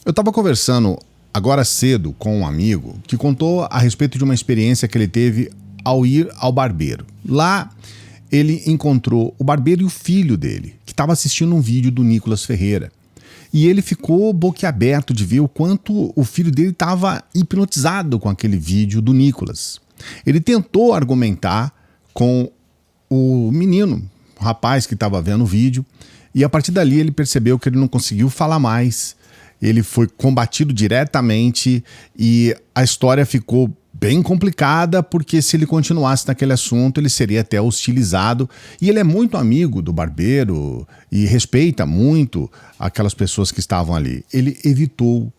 Eu estava conversando agora cedo com um amigo que contou a respeito de uma experiência que ele teve ao ir ao barbeiro. Lá ele encontrou o barbeiro e o filho dele, que estava assistindo um vídeo do Nicolas Ferreira. E ele ficou boquiaberto de ver o quanto o filho dele estava hipnotizado com aquele vídeo do Nicolas. Ele tentou argumentar com o menino, o rapaz que estava vendo o vídeo, e a partir dali ele percebeu que ele não conseguiu falar mais. Ele foi combatido diretamente e a história ficou bem complicada, porque se ele continuasse naquele assunto, ele seria até hostilizado. E ele é muito amigo do barbeiro e respeita muito aquelas pessoas que estavam ali. Ele evitou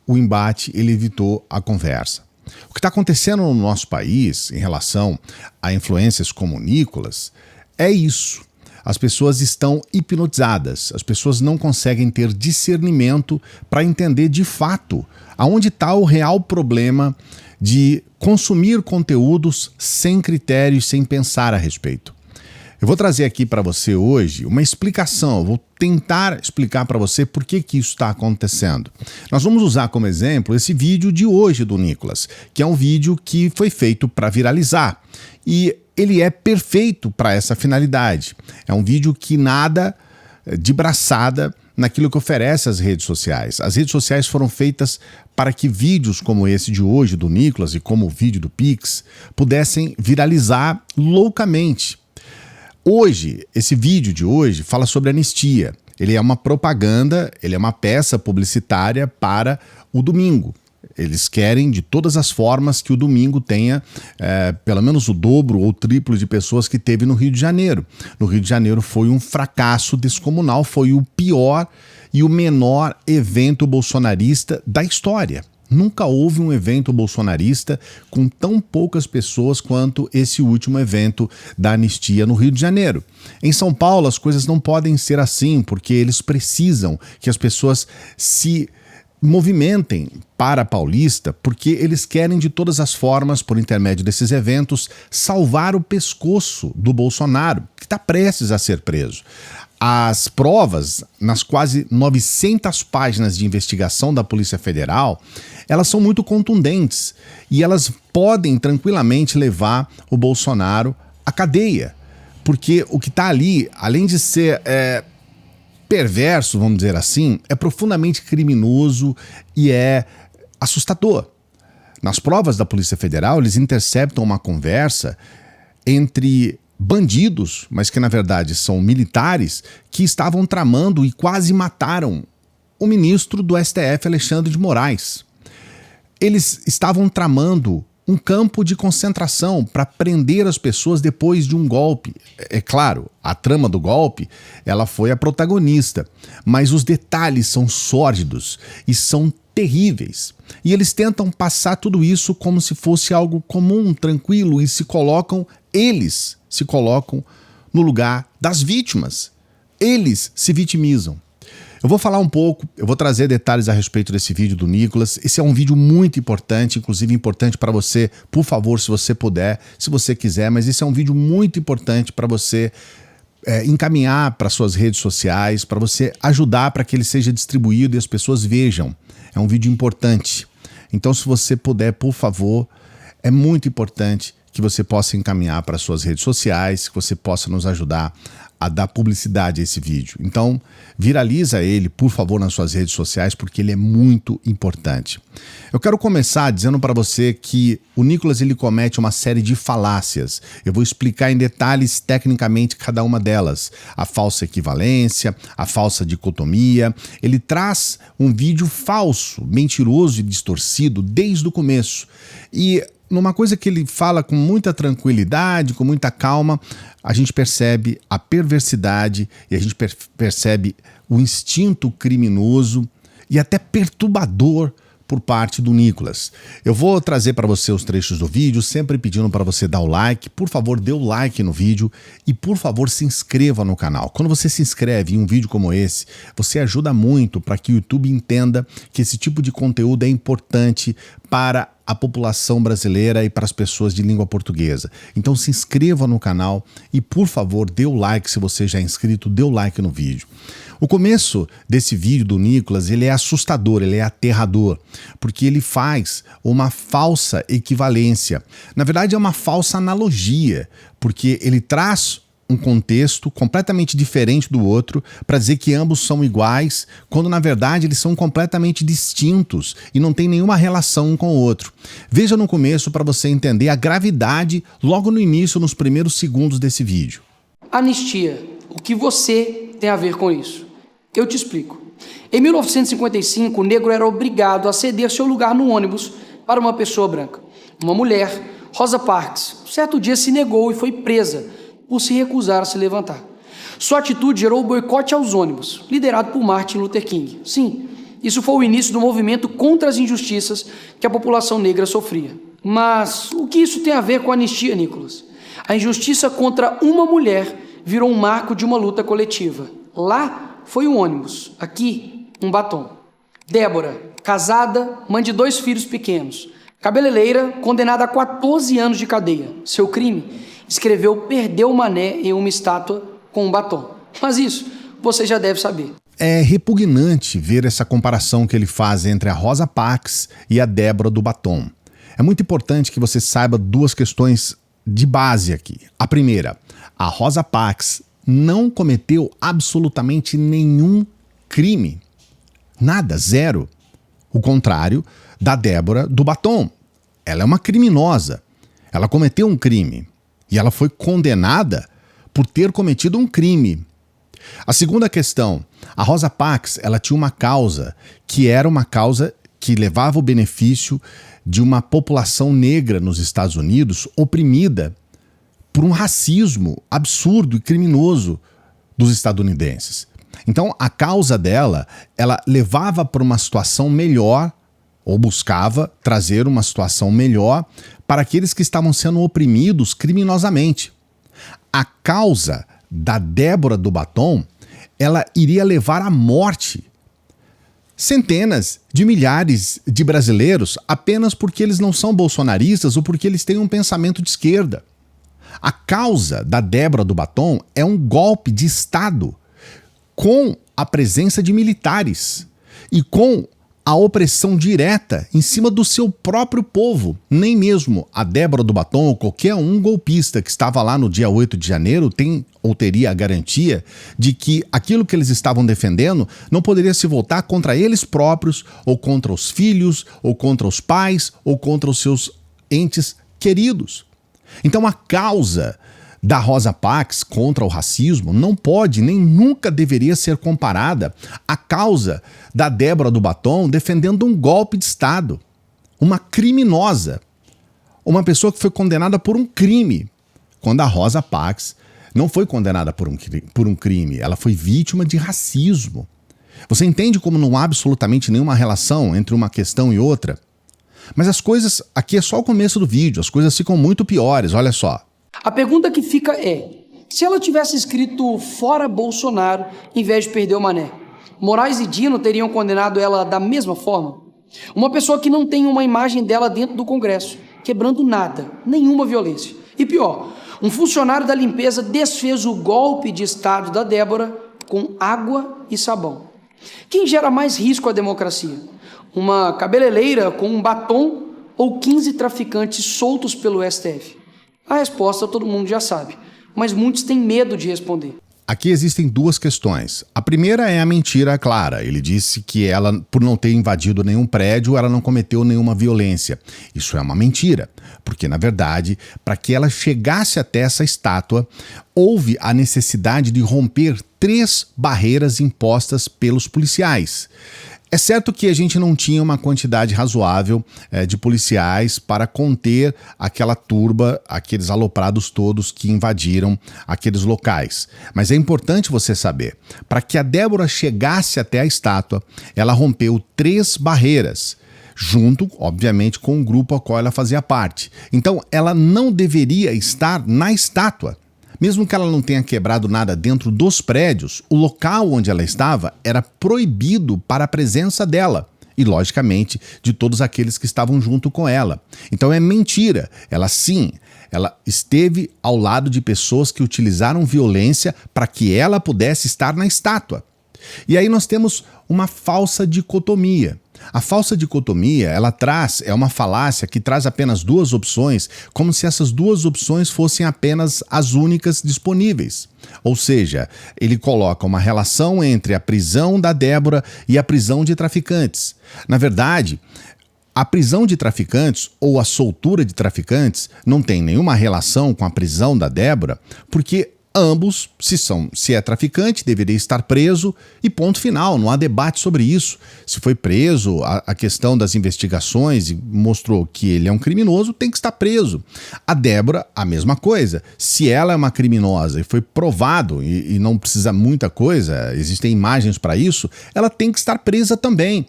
o embate, ele evitou a conversa. O que está acontecendo no nosso país em relação a influências como o Nicolas é isso. As pessoas estão hipnotizadas, as pessoas não conseguem ter discernimento para entender de fato aonde está o real problema de consumir conteúdos sem critérios, sem pensar a respeito. Eu vou trazer aqui para você hoje uma explicação, eu vou tentar explicar para você por que isso está acontecendo. Nós vamos usar como exemplo esse vídeo de hoje do Nicolas, que é um vídeo que foi feito para viralizar. E ele é perfeito para essa finalidade. É um vídeo que nada de braçada naquilo que oferece as redes sociais. As redes sociais foram feitas para que vídeos como esse de hoje do Nicolas e como o vídeo do Pix pudessem viralizar loucamente. Hoje, esse vídeo de hoje fala sobre anistia. Ele é uma propaganda, ele é uma peça publicitária para o domingo. Eles querem de todas as formas que o domingo tenha pelo menos o dobro ou triplo de pessoas que teve no Rio de Janeiro. No Rio de Janeiro foi um fracasso descomunal, foi o pior e o menor evento bolsonarista da história. Nunca houve um evento bolsonarista com tão poucas pessoas quanto esse último evento da anistia no Rio de Janeiro. Em São Paulo as coisas não podem ser assim, porque eles precisam que as pessoas se movimentem para a Paulista, porque eles querem de todas as formas, por intermédio desses eventos, salvar o pescoço do Bolsonaro, que está prestes a ser preso. As provas, nas quase 900 páginas de investigação da Polícia Federal, elas são muito contundentes e elas podem tranquilamente levar o Bolsonaro à cadeia, porque o que está ali, além de ser perverso, vamos dizer assim, é profundamente criminoso e é assustador. Nas provas da Polícia Federal, eles interceptam uma conversa entre bandidos, mas que na verdade são militares, que estavam tramando e quase mataram o ministro do STF, Alexandre de Moraes. Eles estavam tramando um campo de concentração para prender as pessoas depois de um golpe. É claro, a trama do golpe, ela foi a protagonista, mas os detalhes são sórdidos e são terríveis. E eles tentam passar tudo isso como se fosse algo comum, tranquilo, e eles se colocam no lugar das vítimas. Eles se vitimizam. Eu vou falar um pouco, eu vou trazer detalhes a respeito desse vídeo do Nicolas. Esse é um vídeo muito importante, inclusive importante para você, por favor, se você puder, se você quiser, mas esse é um vídeo muito importante para você encaminhar para suas redes sociais, para você ajudar para que ele seja distribuído e as pessoas vejam. É um vídeo importante. Então, se você puder, por favor, é muito importante que você possa encaminhar para suas redes sociais, que você possa nos ajudar a dar publicidade a esse vídeo. Então, viraliza ele, por favor, nas suas redes sociais, porque ele é muito importante. Eu quero começar dizendo para você que o Nicolas ele comete uma série de falácias. Eu vou explicar em detalhes, tecnicamente, cada uma delas. A falsa equivalência, a falsa dicotomia. Ele traz um vídeo falso, mentiroso e distorcido desde o começo. E numa coisa que ele fala com muita tranquilidade, com muita calma, a gente percebe a perversidade e a gente percebe o instinto criminoso e até perturbador por parte do Nicolas. Eu vou trazer para você os trechos do vídeo, sempre pedindo para você dar o like. Por favor, dê o like no vídeo e, por favor, se inscreva no canal. Quando você se inscreve em um vídeo como esse, você ajuda muito para que o YouTube entenda que esse tipo de conteúdo é importante para a população brasileira e para as pessoas de língua portuguesa. Então se inscreva no canal e, por favor, dê o like se você já é inscrito, dê o like no vídeo. O começo desse vídeo do Nicolas, ele é assustador, ele é aterrador, porque ele faz uma falsa equivalência. Na verdade, é uma falsa analogia, porque ele traz um contexto completamente diferente do outro para dizer que ambos são iguais, quando na verdade eles são completamente distintos e não tem nenhuma relação um com o outro. Veja no começo para você entender a gravidade logo no início, nos primeiros segundos desse vídeo. Anistia. O que você tem a ver com isso? Eu te explico. Em 1955, o negro era obrigado a ceder seu lugar no ônibus para uma pessoa branca. Uma mulher, Rosa Parks, certo dia se negou e foi presa por se recusar a se levantar. Sua atitude gerou o boicote aos ônibus, liderado por Martin Luther King. Sim, isso foi o início do movimento contra as injustiças que a população negra sofria. Mas o que isso tem a ver com a anistia, Nicolas? A injustiça contra uma mulher virou um marco de uma luta coletiva. Lá foi um ônibus, aqui um batom. Débora, casada, mãe de 2 filhos pequenos. Cabeleireira, condenada a 14 anos de cadeia. Seu crime? Escreveu "Perdeu o Mané" em uma estátua com um batom. Mas isso você já deve saber. É repugnante ver essa comparação que ele faz entre a Rosa Parks e a Débora do batom. É muito importante que você saiba 2 questões de base aqui. A primeira, a Rosa Parks não cometeu absolutamente nenhum crime. Nada, zero. O contrário da Débora do batom. Ela é uma criminosa. Ela cometeu um crime. E ela foi condenada por ter cometido um crime. A segunda questão, a Rosa Parks, ela tinha uma causa que era uma causa que levava o benefício de uma população negra nos Estados Unidos oprimida por um racismo absurdo e criminoso dos estadunidenses. Então, a causa dela, ela levava para uma situação melhor, ou buscava trazer uma situação melhor para aqueles que estavam sendo oprimidos criminosamente. A causa da Débora do batom, ela iria levar à morte centenas de milhares de brasileiros apenas porque eles não são bolsonaristas ou porque eles têm um pensamento de esquerda. A causa da Débora do batom é um golpe de Estado com a presença de militares e com a opressão direta em cima do seu próprio povo. Nem mesmo a Débora do batom ou qualquer um golpista que estava lá no dia 8 de janeiro tem ou teria a garantia de que aquilo que eles estavam defendendo não poderia se voltar contra eles próprios, ou contra os filhos, ou contra os pais, ou contra os seus entes queridos. Então a causa da Rosa Parks contra o racismo não pode nem nunca deveria ser comparada à causa da Débora do batom defendendo um golpe de Estado, uma criminosa, uma pessoa que foi condenada por um crime, quando a Rosa Parks não foi condenada por um crime, ela foi vítima de racismo. Você entende como não há absolutamente nenhuma relação entre uma questão e outra? Mas as coisas, aqui é só o começo do vídeo, as coisas ficam muito piores, olha só. A pergunta que fica é, se ela tivesse escrito "Fora Bolsonaro" em vez de "Perdeu o Mané", Moraes e Dino teriam condenado ela da mesma forma? Uma pessoa que não tem uma imagem dela dentro do Congresso, quebrando nada, nenhuma violência. E pior, um funcionário da limpeza desfez o golpe de Estado da Débora com água e sabão. Quem gera mais risco à democracia? Uma cabeleireira com um batom ou 15 traficantes soltos pelo STF? A resposta todo mundo já sabe, mas muitos têm medo de responder. Aqui existem 2 questões. A primeira é a mentira clara. Ele disse que ela, por não ter invadido nenhum prédio, ela não cometeu nenhuma violência. Isso é uma mentira, porque, na verdade, para que ela chegasse até essa estátua, houve a necessidade de romper 3 barreiras impostas pelos policiais. É certo que a gente não tinha uma quantidade razoável de policiais para conter aquela turba, aqueles aloprados todos que invadiram aqueles locais. Mas é importante você saber, para que a Débora chegasse até a estátua, ela rompeu 3 barreiras, junto, obviamente, com o grupo ao qual ela fazia parte. Então, ela não deveria estar na estátua. Mesmo que ela não tenha quebrado nada dentro dos prédios, o local onde ela estava era proibido para a presença dela. e, logicamente, de todos aqueles que estavam junto com ela. Então é mentira. Ela esteve ao lado de pessoas que utilizaram violência para que ela pudesse estar na estátua. E aí nós temos uma falsa dicotomia. A falsa dicotomia, é uma falácia que traz apenas duas opções, como se essas duas opções fossem apenas as únicas disponíveis. Ou seja, ele coloca uma relação entre a prisão da Débora e a prisão de traficantes. Na verdade, a prisão de traficantes ou a soltura de traficantes não tem nenhuma relação com a prisão da Débora, porque ambos, se é traficante, deveria estar preso e ponto final, não há debate sobre isso. Se foi preso, a questão das investigações mostrou que ele é um criminoso, tem que estar preso. A Débora, a mesma coisa. Se ela é uma criminosa e foi provado, e não precisa muita coisa, existem imagens para isso, ela tem que estar presa também.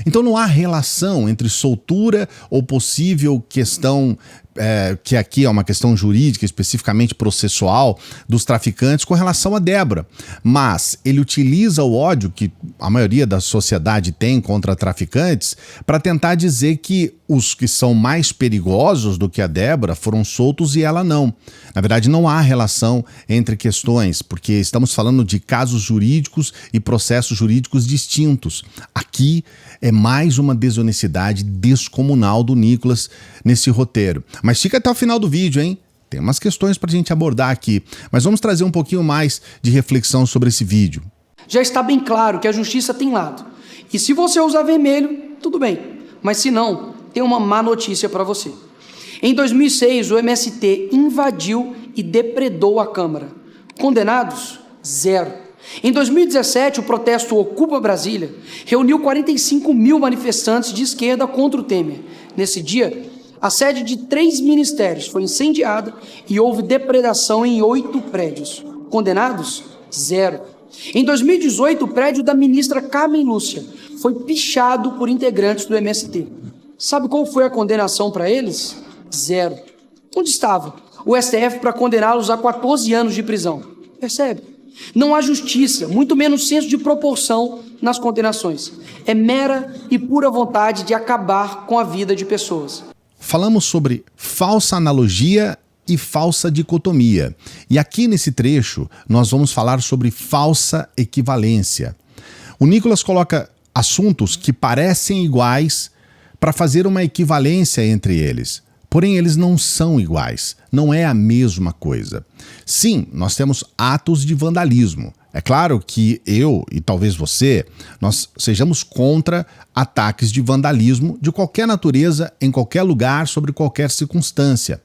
Então não há relação entre soltura ou possível questão, que aqui é uma questão jurídica, especificamente processual, dos traficantes com relação a Débora. Mas ele utiliza o ódio que a maioria da sociedade tem contra traficantes para tentar dizer que os que são mais perigosos do que a Débora foram soltos e ela não. Na verdade, não há relação entre questões, porque estamos falando de casos jurídicos e processos jurídicos distintos. Aqui é mais uma desonestidade descomunal do Nicolas nesse roteiro. Mas fica até o final do vídeo, hein? Tem umas questões para a gente abordar aqui, mas vamos trazer um pouquinho mais de reflexão sobre esse vídeo. Já está bem claro que a justiça tem lado. E se você usar vermelho, tudo bem. Mas se não, tem uma má notícia para você. Em 2006, o MST invadiu e depredou a Câmara. Condenados? 0. Em 2017, o protesto Ocupa Brasília reuniu 45 mil manifestantes de esquerda contra o Temer. Nesse dia, a sede de 3 ministérios foi incendiada e houve depredação em 8 prédios. Condenados? 0. Em 2018, o prédio da ministra Carmen Lúcia foi pichado por integrantes do MST. Sabe qual foi a condenação para eles? 0. Onde estava o STF para condená-los a 14 anos de prisão? Percebe? Não há justiça, muito menos senso de proporção nas condenações. É mera e pura vontade de acabar com a vida de pessoas. Falamos sobre falsa analogia e falsa dicotomia. E aqui nesse trecho nós vamos falar sobre falsa equivalência. O Nicolas coloca assuntos que parecem iguais para fazer uma equivalência entre eles. Porém, eles não são iguais, não é a mesma coisa. Sim, nós temos atos de vandalismo. É claro que eu e talvez você, nós sejamos contra ataques de vandalismo de qualquer natureza, em qualquer lugar, sobre qualquer circunstância.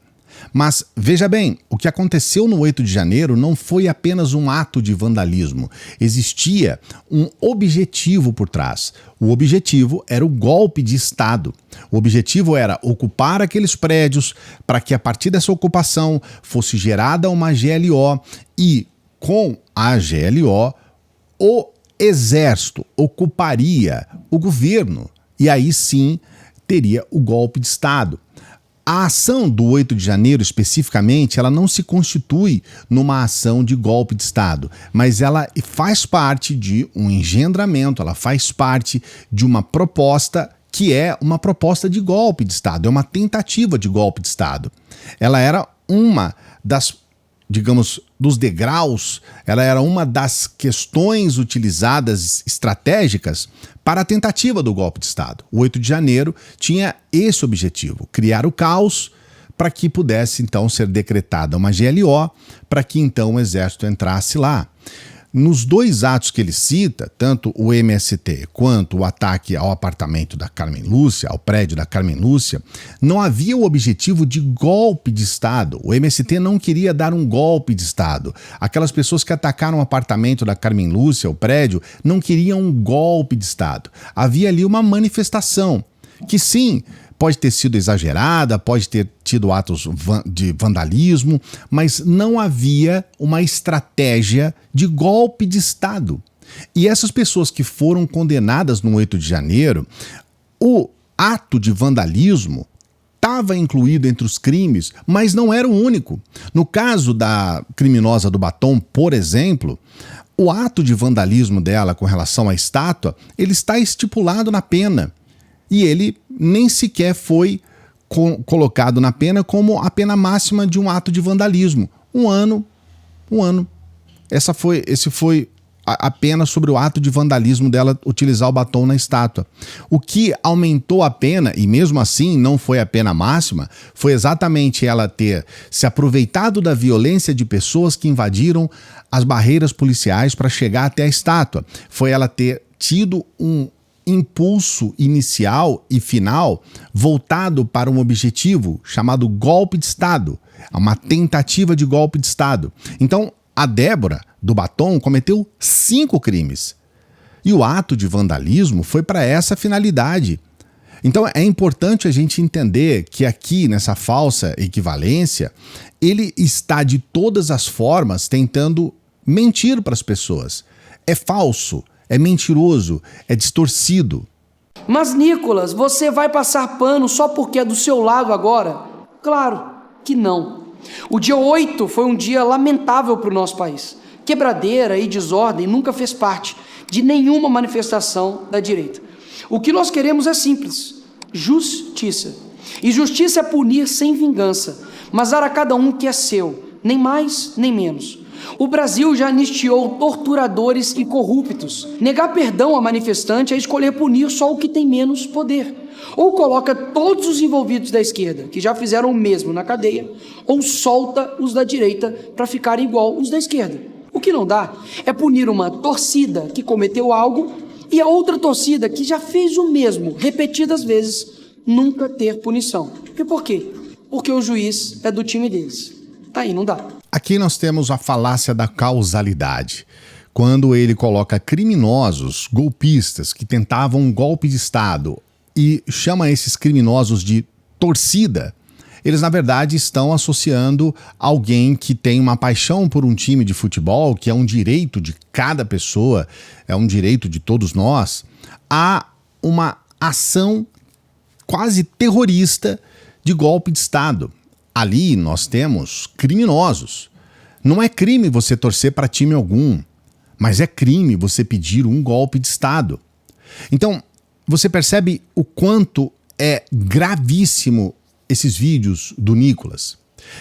Mas, veja bem, o que aconteceu no 8 de janeiro não foi apenas um ato de vandalismo. Existia um objetivo por trás. O objetivo era o golpe de Estado. O objetivo era ocupar aqueles prédios para que, a partir dessa ocupação, fosse gerada uma GLO e, com a GLO, o Exército ocuparia o governo. E aí sim teria o golpe de Estado. A ação do 8 de janeiro, especificamente, ela não se constitui numa ação de golpe de Estado, mas ela faz parte de um engendramento, ela faz parte de uma proposta que é uma proposta de golpe de Estado, é uma tentativa de golpe de Estado. Ela era uma das, digamos, dos degraus, ela era uma das questões utilizadas estratégicas para a tentativa do golpe de Estado. O 8 de janeiro tinha esse objetivo, criar o caos para que pudesse então ser decretada uma GLO, para que então o Exército entrasse lá. Nos 2 atos que ele cita, tanto o MST quanto o ataque ao apartamento da Carmen Lúcia, ao prédio da Carmen Lúcia, não havia o objetivo de golpe de Estado. O MST não queria dar um golpe de Estado. Aquelas pessoas que atacaram o apartamento da Carmen Lúcia, o prédio, não queriam um golpe de Estado. Havia ali uma manifestação que sim, pode ter sido exagerada, pode ter tido atos de vandalismo, mas não havia uma estratégia de golpe de Estado. E essas pessoas que foram condenadas no 8 de janeiro, o ato de vandalismo estava incluído entre os crimes, mas não era o único. No caso da criminosa do batom, por exemplo, o ato de vandalismo dela com relação à estátua, ele está estipulado na pena. E ele nem sequer foi colocado na pena como a pena máxima de um ato de vandalismo. Um ano. Esse foi a pena sobre o ato de vandalismo dela utilizar o batom na estátua. O que aumentou a pena, e mesmo assim não foi a pena máxima, foi exatamente ela ter se aproveitado da violência de pessoas que invadiram as barreiras policiais para chegar até a estátua. Foi ela ter tido um impulso inicial e final voltado para um objetivo chamado golpe de Estado, uma tentativa de golpe de Estado. Então, a Débora, do batom, cometeu 5 crimes. E o ato de vandalismo foi para essa finalidade. Então, é importante a gente entender que aqui, nessa falsa equivalência, ele está de todas as formas tentando mentir para as pessoas. É falso. É mentiroso, é distorcido. Mas, Nicolas, você vai passar pano só porque é do seu lado agora? Claro que não. O dia 8 foi um dia lamentável para o nosso país. Quebradeira e desordem nunca fez parte de nenhuma manifestação da direita. O que nós queremos é simples: justiça. E justiça é punir sem vingança, mas dar a cada um que é seu, nem mais nem menos. O Brasil já anistiou torturadores e corruptos. Negar perdão a manifestante é escolher punir só o que tem menos poder. Ou coloca todos os envolvidos da esquerda, que já fizeram o mesmo na cadeia, ou solta os da direita para ficar igual os da esquerda. O que não dá é punir uma torcida que cometeu algo e a outra torcida que já fez o mesmo repetidas vezes, nunca ter punição. E por quê? Porque o juiz é do time deles. Aí não dá. Aqui nós temos a falácia da causalidade. Quando ele coloca criminosos, golpistas, que tentavam um golpe de Estado e chama esses criminosos de torcida, eles na verdade estão associando alguém que tem uma paixão por um time de futebol, que é um direito de cada pessoa, é um direito de todos nós, a uma ação quase terrorista de golpe de Estado. Ali nós temos criminosos. Não é crime você torcer para time algum, mas é crime você pedir um golpe de Estado. Então, você percebe o quanto é gravíssimo esses vídeos do Nicolas.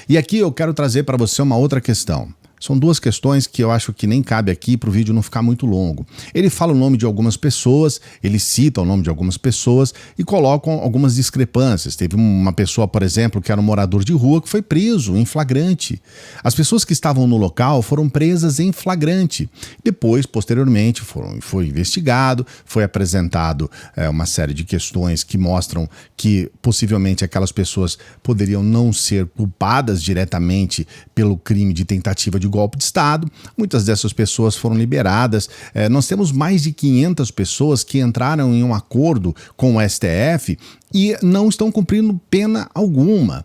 E aqui eu quero trazer para você uma outra questão. São 2 questões que eu acho que nem cabe aqui para o vídeo não ficar muito longo. Ele fala o nome de algumas pessoas, ele cita o nome de algumas pessoas e coloca algumas discrepâncias. Teve uma pessoa, por exemplo, que era um morador de rua que foi preso em flagrante. As pessoas que estavam no local foram presas em flagrante. Depois, posteriormente, foi investigado, foi apresentado uma série de questões que mostram que possivelmente aquelas pessoas poderiam não ser culpadas diretamente pelo crime de tentativa de golpe de Estado. Muitas dessas pessoas foram liberadas. Nós temos mais de 500 pessoas que entraram em um acordo com o STF e não estão cumprindo pena alguma,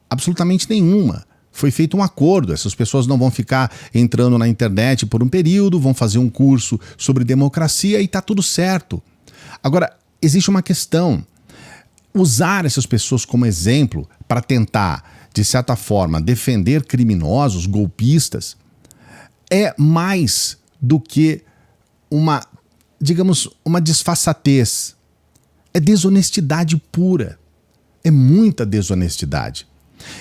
absolutamente nenhuma. Foi feito um acordo, essas pessoas não vão ficar entrando na internet por um período, vão fazer um curso sobre democracia e está tudo certo. Agora, existe uma questão. Usar essas pessoas como exemplo para tentar, de certa forma, defender criminosos, golpistas, é mais do que uma disfarçatez. É desonestidade pura. É muita desonestidade.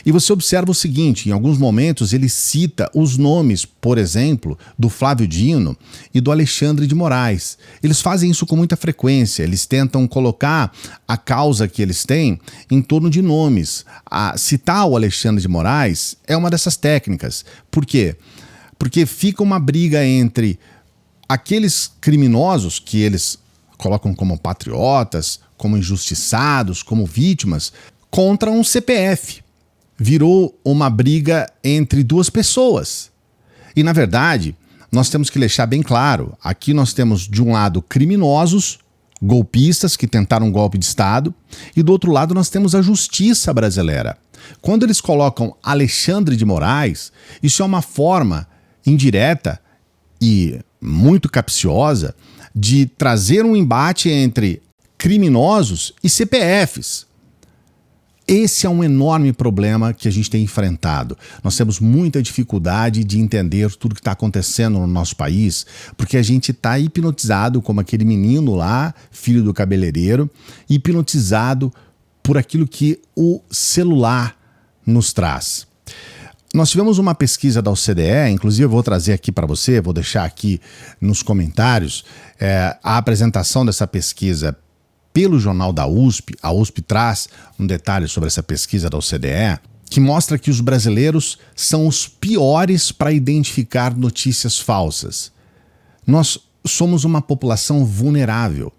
E você observa o seguinte, em alguns momentos ele cita os nomes, por exemplo, do Flávio Dino e do Alexandre de Moraes. Eles fazem isso com muita frequência, eles tentam colocar a causa que eles têm em torno de nomes. Citar o Alexandre de Moraes é uma dessas técnicas. Por quê? Porque fica uma briga entre aqueles criminosos que eles colocam como patriotas, como injustiçados, como vítimas, contra um CPF. Virou uma briga entre 2 pessoas. E, na verdade, nós temos que deixar bem claro, aqui nós temos, de um lado, criminosos, golpistas que tentaram um golpe de Estado, e do outro lado nós temos a justiça brasileira. Quando eles colocam Alexandre de Moraes, isso é uma forma indireta e muito capciosa de trazer um embate entre criminosos e CPFs. Esse é um enorme problema que a gente tem enfrentado. Nós temos muita dificuldade de entender tudo que está acontecendo no nosso país, porque a gente está hipnotizado, como aquele menino lá, filho do cabeleireiro, hipnotizado por aquilo que o celular nos traz. Nós tivemos uma pesquisa da OCDE, inclusive eu vou trazer aqui para você, vou deixar aqui nos comentários a apresentação dessa pesquisa pelo jornal da USP. A USP traz um detalhe sobre essa pesquisa da OCDE, que mostra que os brasileiros são os piores para identificar notícias falsas. Nós somos uma população vulnerável.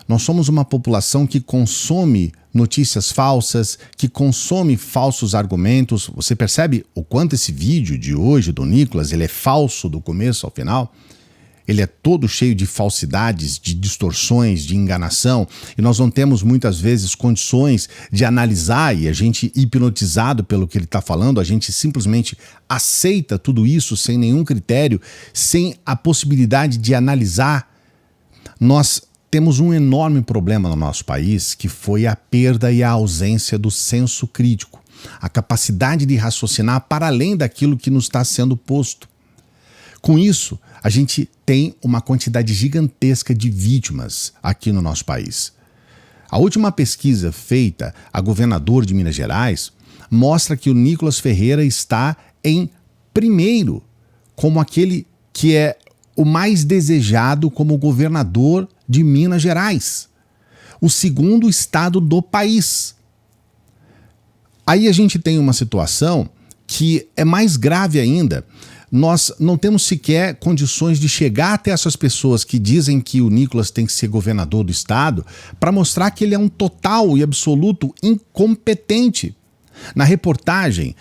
Nós somos uma população que consome notícias falsas, que consome falsos argumentos. Você percebe o quanto esse vídeo de hoje do Nicolas, ele é falso do começo ao final? Ele é todo cheio de falsidades, de distorções, de enganação, e nós não temos muitas vezes condições de analisar, e a gente, hipnotizado pelo que ele está falando, a gente simplesmente aceita tudo isso sem nenhum critério, sem a possibilidade de analisar. Nós temos um enorme problema no nosso país, que foi a perda e a ausência do senso crítico, a capacidade de raciocinar para além daquilo que nos está sendo posto. Com isso, a gente tem uma quantidade gigantesca de vítimas aqui no nosso país. A última pesquisa feita a governador de Minas Gerais mostra que o Nicolas Ferreira está em primeiro como aquele que é o mais desejado como governador de Minas Gerais, o segundo estado do país. Aí a gente tem uma situação que é mais grave ainda. Nós não temos sequer condições de chegar até essas pessoas que dizem que o Nicolas tem que ser governador do estado para mostrar que ele é um total e absoluto incompetente. Na reportagem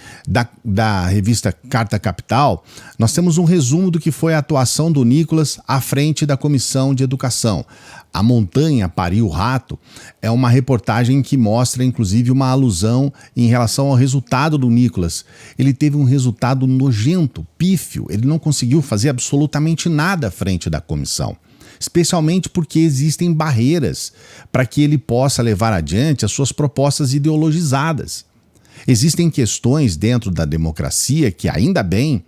da revista Carta Capital, nós temos um resumo do que foi a atuação do Nicolas à frente da Comissão de Educação. A montanha pariu o rato é uma reportagem que mostra, inclusive, uma alusão em relação ao resultado do Nicolas. Ele teve um resultado nojento, pífio, ele não conseguiu fazer absolutamente nada à frente da comissão. Especialmente porque existem barreiras para que ele possa levar adiante as suas propostas ideologizadas. Existem questões dentro da democracia que, ainda bem,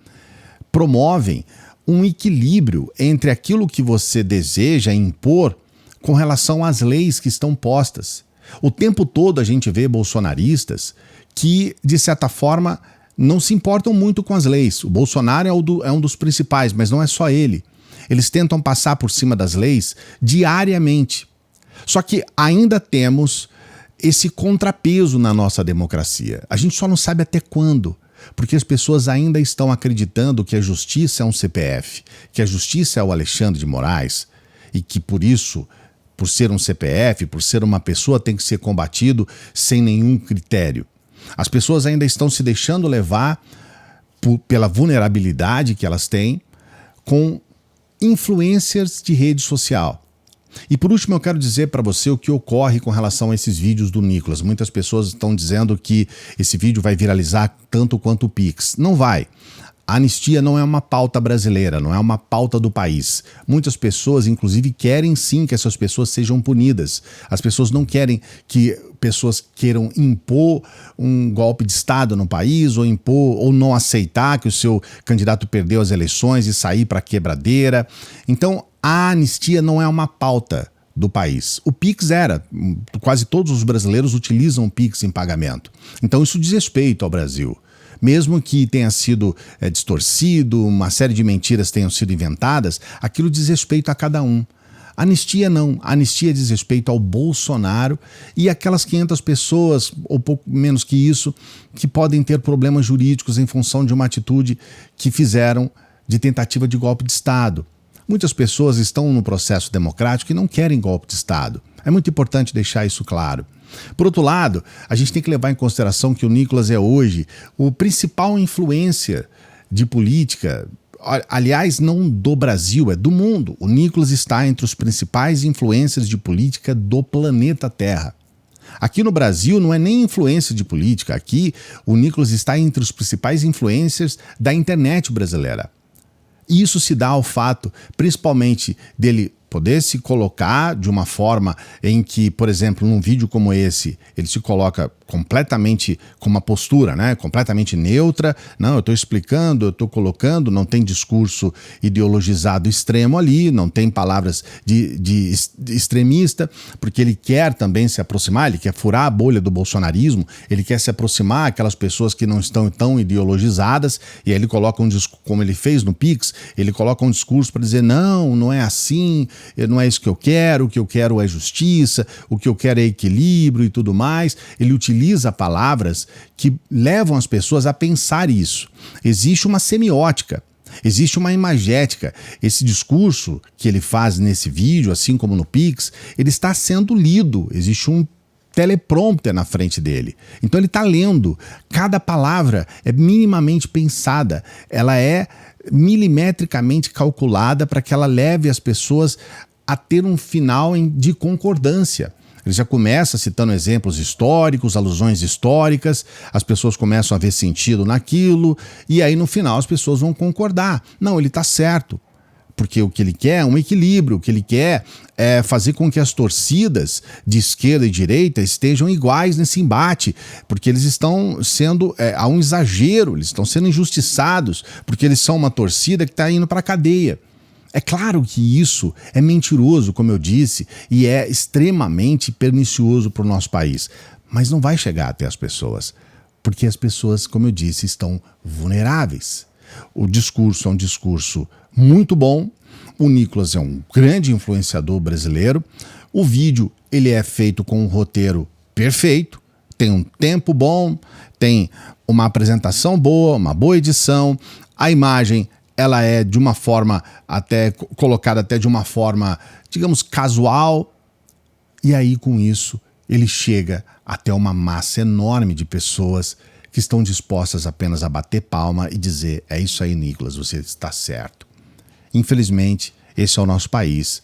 promovem um equilíbrio entre aquilo que você deseja impor com relação às leis que estão postas. O tempo todo a gente vê bolsonaristas que, de certa forma, não se importam muito com as leis. O Bolsonaro é um dos principais, mas não é só ele. Eles tentam passar por cima das leis diariamente. Só que ainda temos esse contrapeso na nossa democracia. A gente só não sabe até quando, porque as pessoas ainda estão acreditando que a justiça é um CPF, que a justiça é o Alexandre de Moraes e que por isso, por ser um CPF, por ser uma pessoa, tem que ser combatido sem nenhum critério. As pessoas ainda estão se deixando levar pela vulnerabilidade que elas têm com influencers de rede social. E por último eu quero dizer para você o que ocorre com relação a esses vídeos do Nicolas. Muitas pessoas estão dizendo que esse vídeo vai viralizar tanto quanto o Pix. Não vai. A anistia não é uma pauta brasileira, não é uma pauta do país. Muitas pessoas, inclusive, querem sim que essas pessoas sejam punidas. As pessoas não querem que pessoas queiram impor um golpe de Estado no país ou impor ou não aceitar que o seu candidato perdeu as eleições e sair para a quebradeira. Então, a anistia não é uma pauta do país. O Pix era. Quase todos os brasileiros utilizam o Pix em pagamento. Então isso diz respeito ao Brasil. Mesmo que tenha sido distorcido, uma série de mentiras tenham sido inventadas, aquilo diz respeito a cada um. Anistia não. A anistia diz respeito ao Bolsonaro e aquelas 500 pessoas, ou pouco menos que isso, que podem ter problemas jurídicos em função de uma atitude que fizeram de tentativa de golpe de Estado. Muitas pessoas estão no processo democrático e não querem golpe de Estado. É muito importante deixar isso claro. Por outro lado, a gente tem que levar em consideração que o Nicolas é hoje o principal influencer de política, aliás, não do Brasil, é do mundo. O Nicolas está entre os principais influencers de política do planeta Terra. Aqui no Brasil não é nem influência de política, aqui o Nicolas está entre os principais influencers da internet brasileira. E isso se dá ao fato, principalmente, dele poder se colocar de uma forma em que, por exemplo, num vídeo como esse, ele se coloca completamente com uma postura, né? Completamente neutra. Não, eu estou explicando, eu estou colocando, não tem discurso ideologizado extremo ali, não tem palavras de extremista, porque ele quer também se aproximar, ele quer furar a bolha do bolsonarismo, ele quer se aproximar aquelas pessoas que não estão tão ideologizadas, e aí ele coloca um discurso, como ele fez no Pix, ele coloca um discurso para dizer, não é assim, não é isso que eu quero, o que eu quero é justiça, o que eu quero é equilíbrio e tudo mais. Ele utiliza palavras que levam as pessoas a pensar isso. Existe uma semiótica, existe uma imagética. Esse discurso que ele faz nesse vídeo, assim como no Pix, ele está sendo lido, existe um teleprompter na frente dele. Então ele está lendo. Cada palavra é minimamente pensada, ela é milimetricamente calculada para que ela leve as pessoas a ter um final de concordância. Ele já começa citando exemplos históricos, alusões históricas, as pessoas começam a ver sentido naquilo, e aí no final as pessoas vão concordar. Não, ele está certo. Porque o que ele quer é um equilíbrio, o que ele quer é fazer com que as torcidas de esquerda e direita estejam iguais nesse embate, porque eles estão sendo, há um exagero, eles estão sendo injustiçados, porque eles são uma torcida que está indo para a cadeia. É claro que isso é mentiroso, como eu disse, e é extremamente pernicioso para o nosso país, mas não vai chegar até as pessoas, porque as pessoas, como eu disse, estão vulneráveis. O discurso é um discurso muito bom, o Nicolas é um grande influenciador brasileiro, o vídeo ele é feito com um roteiro perfeito, tem um tempo bom, tem uma apresentação boa, uma boa edição, a imagem ela é de uma forma até colocada até de uma forma, digamos, casual, e aí com isso ele chega até uma massa enorme de pessoas que estão dispostas apenas a bater palma e dizer, é isso aí, Nicolas, você está certo. Infelizmente, esse é o nosso país.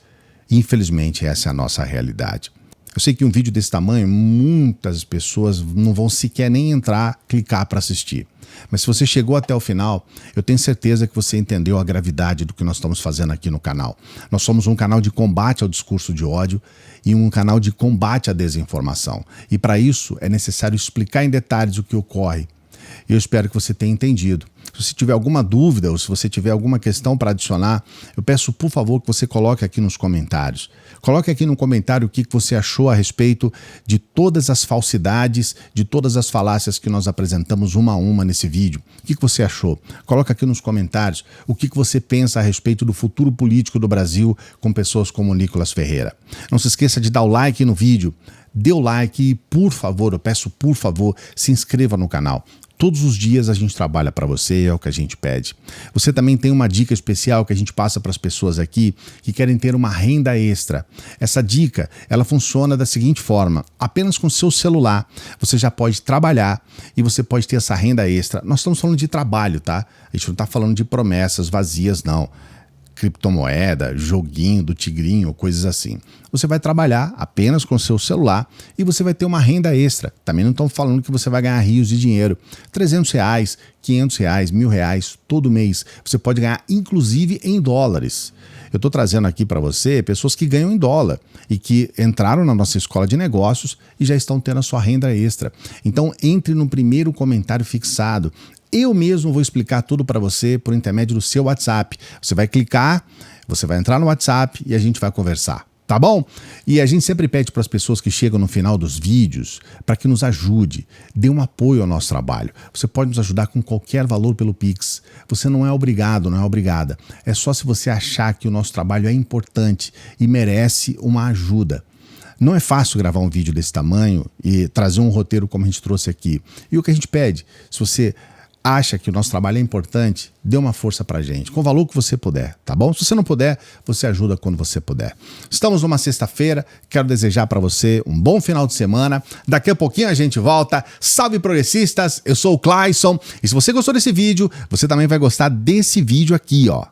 Infelizmente, essa é a nossa realidade. Eu sei que um vídeo desse tamanho, muitas pessoas não vão sequer nem entrar, clicar para assistir. Mas se você chegou até o final, eu tenho certeza que você entendeu a gravidade do que nós estamos fazendo aqui no canal. Nós somos um canal de combate ao discurso de ódio e um canal de combate à desinformação. E para isso é necessário explicar em detalhes o que ocorre. Eu espero que você tenha entendido. Se você tiver alguma dúvida ou se você tiver alguma questão para adicionar, eu peço, por favor, que você coloque aqui nos comentários. Coloque aqui no comentário o que você achou a respeito de todas as falsidades, de todas as falácias que nós apresentamos uma a uma nesse vídeo. O que você achou? Coloque aqui nos comentários o que você pensa a respeito do futuro político do Brasil com pessoas como o Nicolas Ferreira. Não se esqueça de dar o like no vídeo. Dê o like e, por favor, eu peço, por favor, se inscreva no canal. Todos os dias a gente trabalha para você, é o que a gente pede. Você também tem uma dica especial que a gente passa para as pessoas aqui que querem ter uma renda extra. Essa dica, ela funciona da seguinte forma, apenas com o seu celular você já pode trabalhar e você pode ter essa renda extra. Nós estamos falando de trabalho, tá? A gente não está falando de promessas vazias, não. Criptomoeda, joguinho do tigrinho, coisas assim. Você vai trabalhar apenas com o seu celular e você vai ter uma renda extra. Também não estão falando que você vai ganhar rios de dinheiro. R$300, R$500, R$1.000 todo mês. Você pode ganhar inclusive em dólares. Eu estou trazendo aqui para você pessoas que ganham em dólar e que entraram na nossa escola de negócios e já estão tendo a sua renda extra. Então entre no primeiro comentário fixado. Eu mesmo vou explicar tudo para você por intermédio do seu WhatsApp. Você vai clicar, você vai entrar no WhatsApp e a gente vai conversar, tá bom? E a gente sempre pede para as pessoas que chegam no final dos vídeos para que nos ajude, dê um apoio ao nosso trabalho. Você pode nos ajudar com qualquer valor pelo Pix. Você não é obrigado, não é obrigada. É só se você achar que o nosso trabalho é importante e merece uma ajuda. Não é fácil gravar um vídeo desse tamanho e trazer um roteiro como a gente trouxe aqui. E o que a gente pede, se você acha que o nosso trabalho é importante, dê uma força pra gente, com o valor que você puder, tá bom? Se você não puder, você ajuda quando você puder. Estamos numa sexta-feira, quero desejar pra você um bom final de semana. Daqui a pouquinho a gente volta. Salve progressistas, eu sou o Clayson. E se você gostou desse vídeo, você também vai gostar desse vídeo aqui, ó.